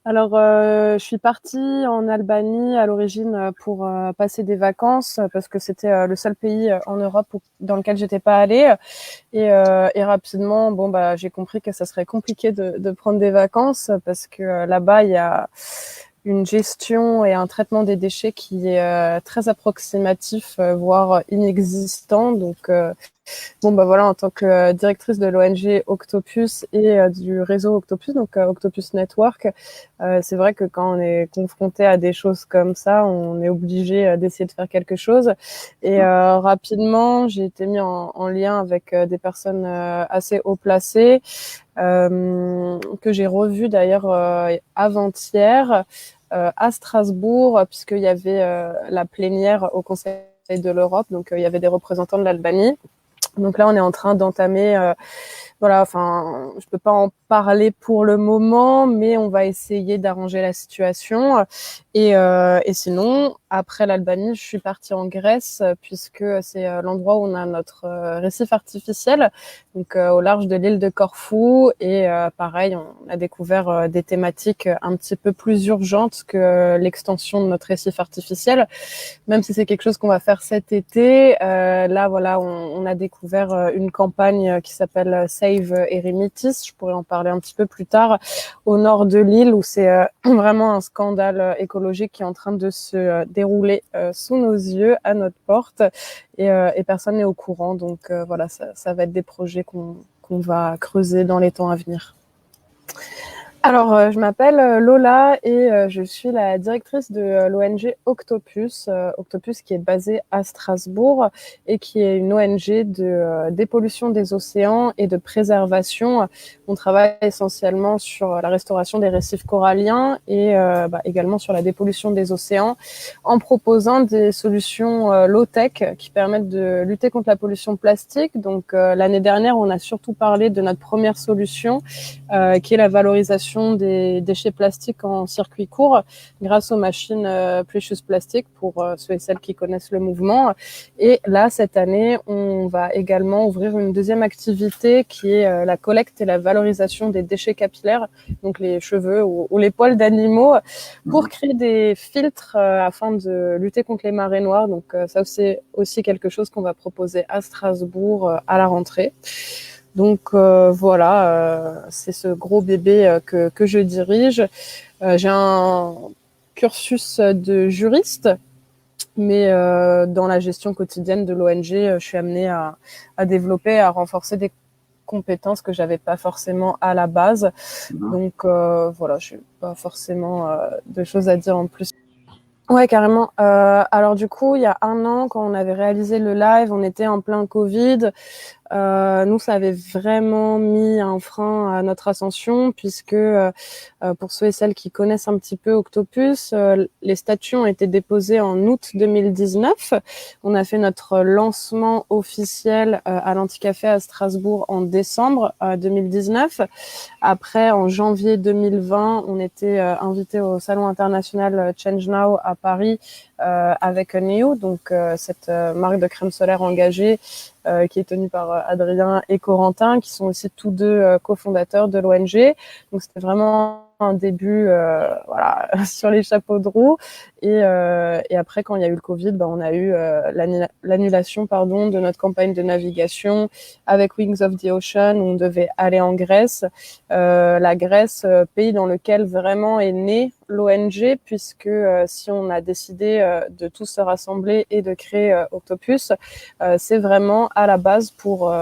Alors, je suis partie en Albanie à l'origine pour passer des vacances parce que c'était le seul pays en Europe dans lequel j'étais pas allée. Et rapidement, bon bah, j'ai compris que ça serait compliqué de prendre des vacances parce que là-bas, il y a une gestion et un traitement des déchets qui est très approximatif, voire inexistant. Donc, bon, bah voilà, en tant que directrice de l'ONG Octopus et du réseau Octopus, donc Octopus Network, c'est vrai que quand on est confronté à des choses comme ça, on est obligé d'essayer de faire quelque chose. Et rapidement, j'ai été mis en lien avec des personnes assez haut placées, que j'ai revues d'ailleurs avant-hier à Strasbourg, puisqu'il y avait la plénière au Conseil de l'Europe, donc il y avait des représentants de l'Albanie. Donc là, on est en train d'entamer, voilà, enfin, je peux pas en parler pour le moment, mais on va essayer d'arranger la situation. Et sinon, après l'Albanie, je suis partie en Grèce, puisque c'est l'endroit où on a notre récif artificiel, donc au large de l'île de Corfou. Et pareil, on a découvert des thématiques un petit peu plus urgentes que l'extension de notre récif artificiel, même si c'est quelque chose qu'on va faire cet été. Là, voilà, on a découvert une campagne qui s'appelle Save Eremitis. Je pourrais en parler un petit peu plus tard, au nord de l'île, où c'est vraiment un scandale écologique qui est en train de se dérouler sous nos yeux, à notre porte, et personne n'est au courant. Donc voilà, ça va être des projets qu'on va creuser dans les temps à venir. Alors, je m'appelle Lola et je suis la directrice de l'ONG Octopus. Octopus qui est basée à Strasbourg et qui est une ONG de dépollution des océans et de préservation. On travaille essentiellement sur la restauration des récifs coralliens et également sur la dépollution des océans, en proposant des solutions low-tech qui permettent de lutter contre la pollution plastique. Donc, l'année dernière, on a surtout parlé de notre première solution, qui est la valorisation des déchets plastiques en circuit court grâce aux machines Precious Plastic, pour ceux et celles qui connaissent le mouvement. Et là, cette année, on va également ouvrir une deuxième activité qui est la collecte et la valorisation des déchets capillaires, donc les cheveux ou les poils d'animaux, pour créer des filtres afin de lutter contre les marées noires. Donc ça, c'est aussi quelque chose qu'on va proposer à Strasbourg à la rentrée. Donc voilà, c'est ce gros bébé que je dirige. J'ai un cursus de juriste, mais dans la gestion quotidienne de l'ONG, je suis amenée à développer, à renforcer des compétences que j'avais pas forcément à la base. Donc voilà, je n'ai pas forcément de choses à dire en plus. Ouais, carrément. Alors du coup, il y a un an, quand on avait réalisé le live, on était en plein Covid. Nous, ça avait vraiment mis un frein à notre ascension, puisque pour ceux et celles qui connaissent un petit peu Octopus, les statuts ont été déposés en août 2019. On a fait notre lancement officiel à l'Anticafé à Strasbourg en décembre 2019. Après, en janvier 2020, on était invité au Salon international Change Now à Paris avec Neo, donc cette marque de crème solaire engagée qui est tenue par Adrien et Corentin, qui sont aussi tous deux cofondateurs de l'ONG. Donc c'était vraiment un début voilà, sur les chapeaux de roue. Et après, quand il y a eu le Covid, on a eu l'annulation de notre campagne de navigation avec Wings of the Ocean, où on devait aller en Grèce. La Grèce, pays dans lequel vraiment est née l'ONG, puisque si on a décidé de tous se rassembler et de créer Octopus, c'est vraiment à la base pour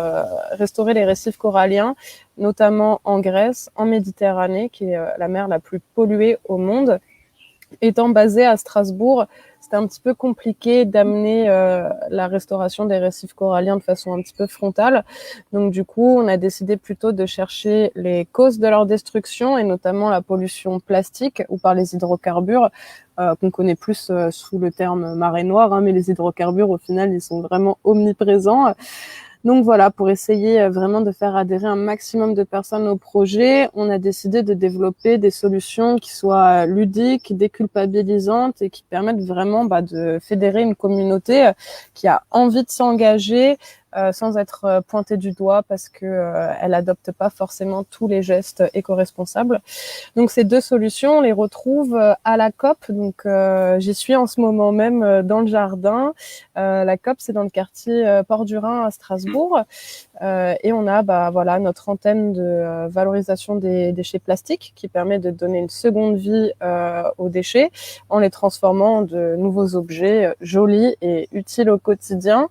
restaurer les récifs coralliens, notamment en Grèce, en Méditerranée, qui est la mer la plus polluée au monde. Étant basé à Strasbourg, c'était un petit peu compliqué d'amener la restauration des récifs coralliens de façon un petit peu frontale. Donc du coup, on a décidé plutôt de chercher les causes de leur destruction, et notamment la pollution plastique ou par les hydrocarbures, qu'on connaît plus sous le terme marée noire, mais les hydrocarbures, au final, ils sont vraiment omniprésents. Donc voilà, pour essayer vraiment de faire adhérer un maximum de personnes au projet, on a décidé de développer des solutions qui soient ludiques, déculpabilisantes et qui permettent vraiment de fédérer une communauté qui a envie de s'engager sans être pointée du doigt parce que elle adopte pas forcément tous les gestes éco-responsables. Donc ces deux solutions, on les retrouve à la COP. Donc j'y suis en ce moment même dans le jardin. La COP, c'est dans le quartier Port-du-Rhin à Strasbourg. Et on a voilà, notre antenne de valorisation des déchets plastiques qui permet de donner une seconde vie aux déchets en les transformant en de nouveaux objets jolis et utiles au quotidien.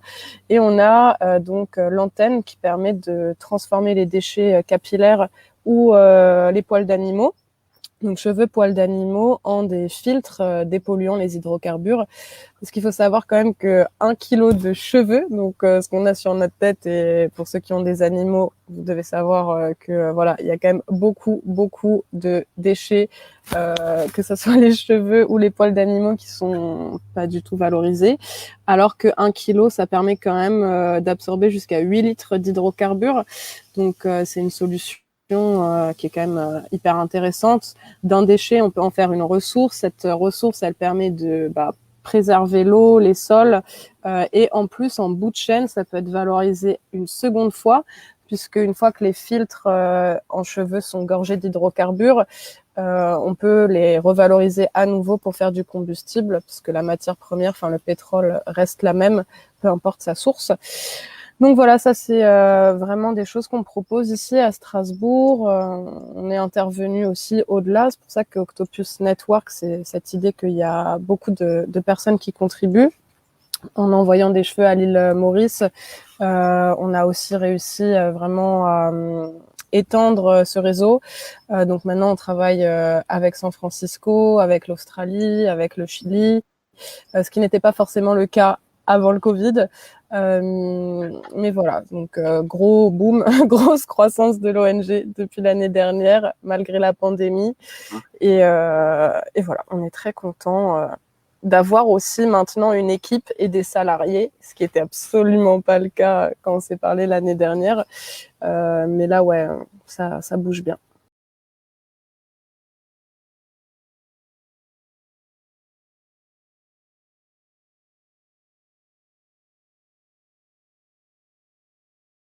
Et on a donc l'antenne qui permet de transformer les déchets capillaires ou les poils d'animaux, donc cheveux, poils d'animaux, en des filtres dépolluant les hydrocarbures. Parce qu'il faut savoir quand même que 1 kilo de cheveux, donc ce qu'on a sur notre tête, et pour ceux qui ont des animaux, vous devez savoir que voilà, il y a quand même beaucoup de déchets, que ce soit les cheveux ou les poils d'animaux qui sont pas du tout valorisés. Alors que 1 kilo, ça permet quand même d'absorber jusqu'à 8 litres d'hydrocarbures. Donc c'est une solution qui est quand même hyper intéressante. D'un déchet, on peut en faire une ressource. Cette ressource, elle permet de préserver l'eau, les sols, et en plus, en bout de chaîne, ça peut être valorisé une seconde fois, puisque une fois que les filtres en cheveux sont gorgés d'hydrocarbures, on peut les revaloriser à nouveau pour faire du combustible, puisque la matière première, enfin le pétrole, reste la même, peu importe sa source. Donc voilà, ça c'est vraiment des choses qu'on propose ici à Strasbourg. On est intervenu aussi au-delà. C'est pour ça que Octopus Network, c'est cette idée qu'il y a beaucoup de personnes qui contribuent. En envoyant des cheveux à l'île Maurice, on a aussi réussi vraiment à étendre ce réseau. Donc maintenant, on travaille avec San Francisco, avec l'Australie, avec le Chili, ce qui n'était pas forcément le cas avant le Covid. Mais voilà, donc gros boom, grosse croissance de l'ONG depuis l'année dernière, malgré la pandémie. Et voilà, on est très content d'avoir aussi maintenant une équipe et des salariés, ce qui était absolument pas le cas quand on s'est parlé l'année dernière. Mais là, ouais, ça bouge bien.